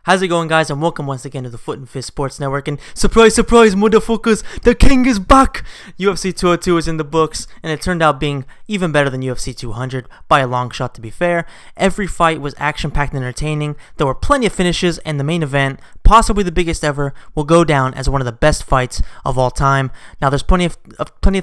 How's it going, guys, and welcome once again to the Foot and Fist Sports Network. And surprise, surprise, motherfuckers, the king is back! UFC 202 is in the books, and it turned out being even better than UFC 200 by a long shot, to be fair. Every fight was action-packed and entertaining. There were plenty of finishes, and the main event, possibly the biggest ever, will go down as one of the best fights of all time. Now, there's plenty of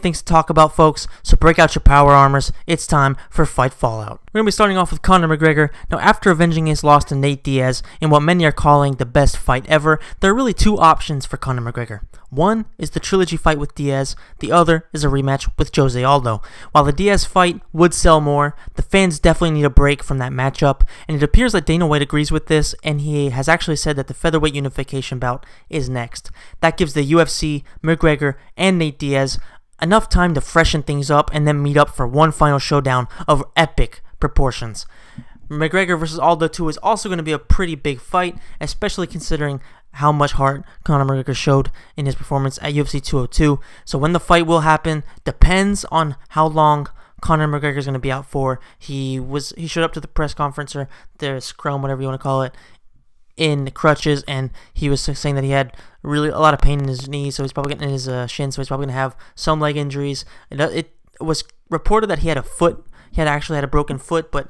things to talk about, folks, so break out your power armors. It's time for Fight Fallout. We're going to be starting off with Conor McGregor. Now, after avenging his loss to Nate Diaz in what many are calling the best fight ever, there are really two options for Conor McGregor. One is the trilogy fight with Diaz, the other is a rematch with Jose Aldo. While the Diaz fight would sell more, the fans definitely need a break from that matchup, and it appears that Dana White agrees with this, and he has actually said that the featherweight unification bout is next. That gives the UFC, McGregor, and Nate Diaz enough time to freshen things up and then meet up for one final showdown of epic proportions. McGregor versus Aldo 2 is also going to be a pretty big fight, especially considering how much heart Conor McGregor showed in his performance at UFC 202. So when the fight will happen depends on how long Conor McGregor is going to be out for. He showed up to the press conference, or the scrum, whatever you want to call it, in crutches, and he was saying that he had really a lot of pain in his knees, so he's probably getting in his shin, so he's probably going to have some leg injuries. It was reported that he had actually had a broken foot, but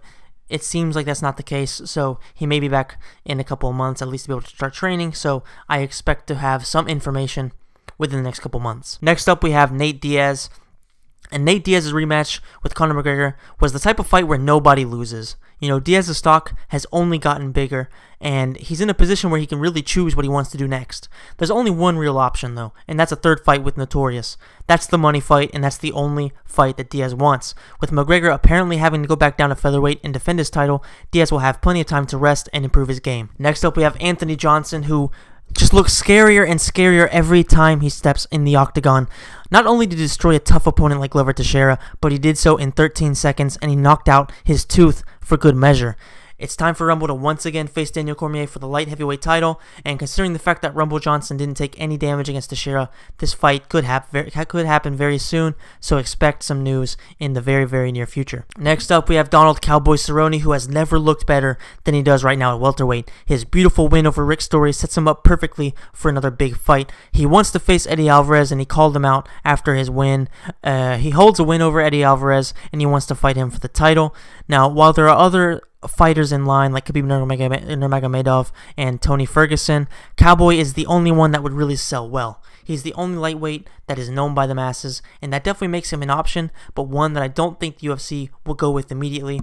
it seems like that's not the case, so he may be back in a couple of months, at least to be able to start training, so I expect to have some information within the next couple months. Next up, we have Nate Diaz, and Nate Diaz's rematch with Conor McGregor was the type of fight where nobody loses. You know, Diaz's stock has only gotten bigger, and he's in a position where he can really choose what he wants to do next. There's only one real option, though, and that's a third fight with Notorious. That's the money fight, and that's the only fight that Diaz wants. With McGregor apparently having to go back down to featherweight and defend his title, Diaz will have plenty of time to rest and improve his game. Next up, we have Anthony Johnson, who just looks scarier and scarier every time he steps in the octagon. Not only did he destroy a tough opponent like Lorenz Teixeira, but he did so in 13 seconds, and he knocked out his tooth for good measure. It's time for Rumble to once again face Daniel Cormier for the light heavyweight title, and considering the fact that Rumble Johnson didn't take any damage against Teixeira, this fight could happen very soon, so expect some news in the very, very near future. Next up, we have Donald Cowboy Cerrone, who has never looked better than he does right now at welterweight. His beautiful win over Rick Story sets him up perfectly for another big fight. He wants to face Eddie Alvarez, and he called him out after his win. He holds a win over Eddie Alvarez, and he wants to fight him for the title. Now, while there are other fighters in line like Khabib Nurmagomedov and Tony Ferguson, Cowboy is the only one that would really sell well. He's the only lightweight that is known by the masses, and that definitely makes him an option, but one that I don't think the UFC will go with immediately.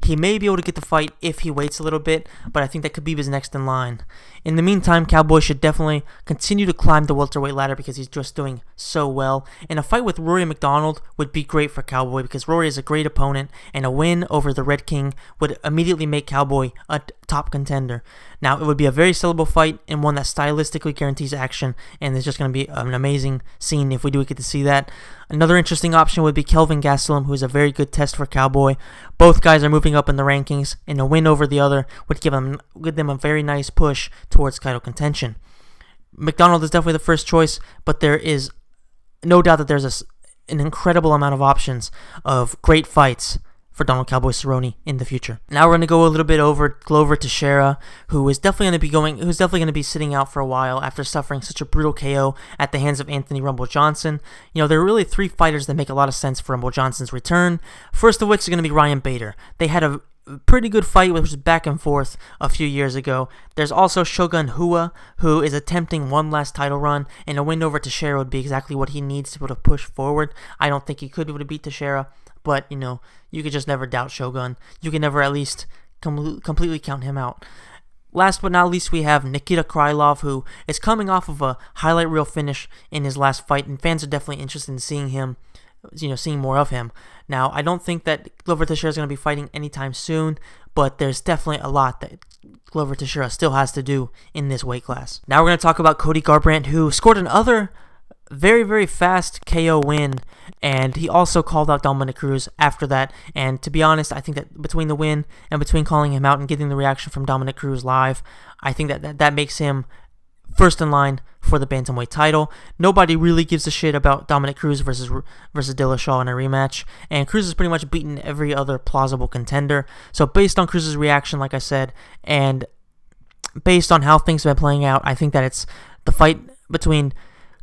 He may be able to get the fight if he waits a little bit, but I think that Khabib is next in line. In the meantime, Cowboy should definitely continue to climb the welterweight ladder because he's just doing so well. And a fight with Rory McDonald would be great for Cowboy because Rory is a great opponent, and a win over the Red King would immediately make Cowboy a top contender. Now, it would be a very sellable fight and one that stylistically guarantees action, and it's just going to be an amazing scene if we do get to see that. Another interesting option would be Kelvin Gastelum, who is a very good test for Cowboy. Both guys are moving up in the rankings, and a win over the other would give them a very nice push towards title contention. McDonald is definitely the first choice, but there is no doubt that there's an incredible amount of options of great fights for Donald Cowboy Cerrone in the future. Now we're going to go a little bit over Glover Teixeira, who's definitely going to be sitting out for a while after suffering such a brutal KO at the hands of Anthony Rumble Johnson. You know, there are really three fighters that make a lot of sense for Rumble Johnson's return. First of which is going to be Ryan Bader. They had a pretty good fight, which was back and forth a few years ago. There's also Shogun Rua, who is attempting one last title run, and a win over Teixeira would be exactly what he needs to be able to push forward. I don't think he could be able to beat Teixeira, but, you know, you could just never doubt Shogun. You can never at least completely count him out. Last but not least, we have Nikita Krylov, who is coming off of a highlight reel finish in his last fight, and fans are definitely interested in seeing him, seeing more of him. Now, I don't think that Glover Teixeira is going to be fighting anytime soon, but there's definitely a lot that Glover Teixeira still has to do in this weight class. Now we're going to talk about Cody Garbrandt, who scored another very, very fast KO win, and he also called out Dominic Cruz after that. And to be honest, I think that between the win and between calling him out and getting the reaction from Dominic Cruz live, I think that makes him first in line for the bantamweight title. Nobody really gives a shit about Dominic Cruz versus Dillashaw in a rematch, and Cruz has pretty much beaten every other plausible contender. So based on Cruz's reaction, like I said, and based on how things have been playing out, I think that it's the fight between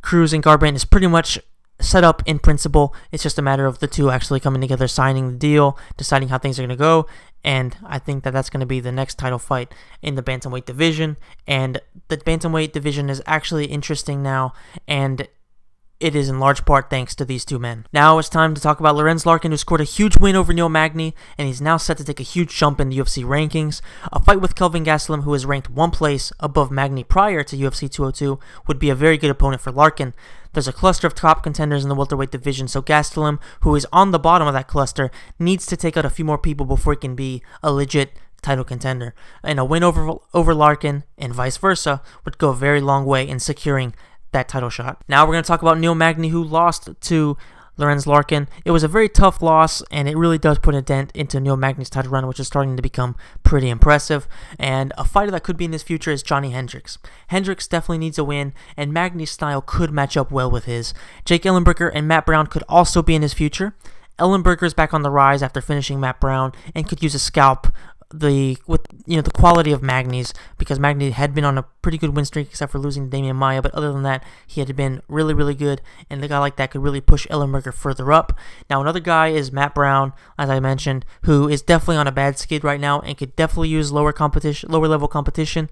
Cruz and Garbrandt is pretty much set up in principle. It's just a matter of the two actually coming together, signing the deal, deciding how things are going to go, and I think that that's going to be the next title fight in the bantamweight division. And the bantamweight division is actually interesting now, and it is in large part thanks to these two men. Now it's time to talk about Lorenz Larkin, who scored a huge win over Neil Magny, and he's now set to take a huge jump in the UFC rankings. A fight with Kelvin Gastelum, who is ranked one place above Magny prior to UFC 202, would be a very good opponent for Larkin. There's a cluster of top contenders in the welterweight division, so Gastelum, who is on the bottom of that cluster, needs to take out a few more people before he can be a legit title contender. And a win over Larkin, and vice versa, would go a very long way in securing that title shot. Now we're going to talk about Neil Magny, who lost to Lorenz Larkin. It was a very tough loss, and it really does put a dent into Neil Magny's title run, which is starting to become pretty impressive. And a fighter that could be in his future is Johnny Hendricks. Hendricks definitely needs a win, and Magny's style could match up well with his. Jake Ellenberger and Matt Brown could also be in his future. Ellenberger is back on the rise after finishing Matt Brown and could use a scalp the quality of Magny's, because Magny had been on a pretty good win streak except for losing to Damian Maia, but other than that he had been really good, and a guy like that could really push Ellenberger further up. Now another guy is Matt Brown, as I mentioned, who is definitely on a bad skid right now and could definitely use lower level competition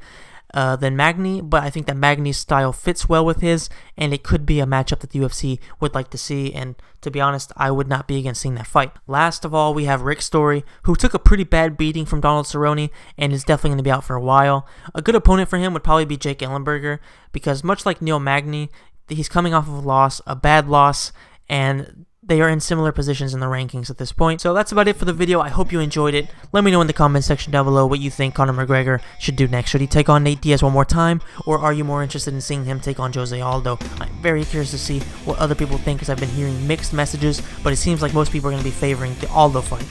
than Magny, but I think that Magny's style fits well with his, and it could be a matchup that the UFC would like to see, and to be honest, I would not be against seeing that fight. Last of all, we have Rick Story, who took a pretty bad beating from Donald Cerrone and is definitely going to be out for a while. A good opponent for him would probably be Jake Ellenberger, because much like Neil Magny, he's coming off of a loss, a bad loss, and they are in similar positions in the rankings at this point. So that's about it for the video. I hope you enjoyed it. Let me know in the comment section down below what you think Conor McGregor should do next. Should he take on Nate Diaz one more time, or are you more interested in seeing him take on Jose Aldo? I'm very curious to see what other people think, because I've been hearing mixed messages, but it seems like most people are going to be favoring the Aldo fight.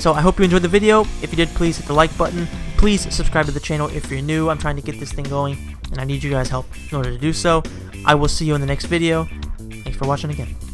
So I hope you enjoyed the video. If you did, please hit the like button. Please subscribe to the channel if you're new. I'm trying to get this thing going, and I need you guys' help in order to do so. I will see you in the next video. Thanks for watching again.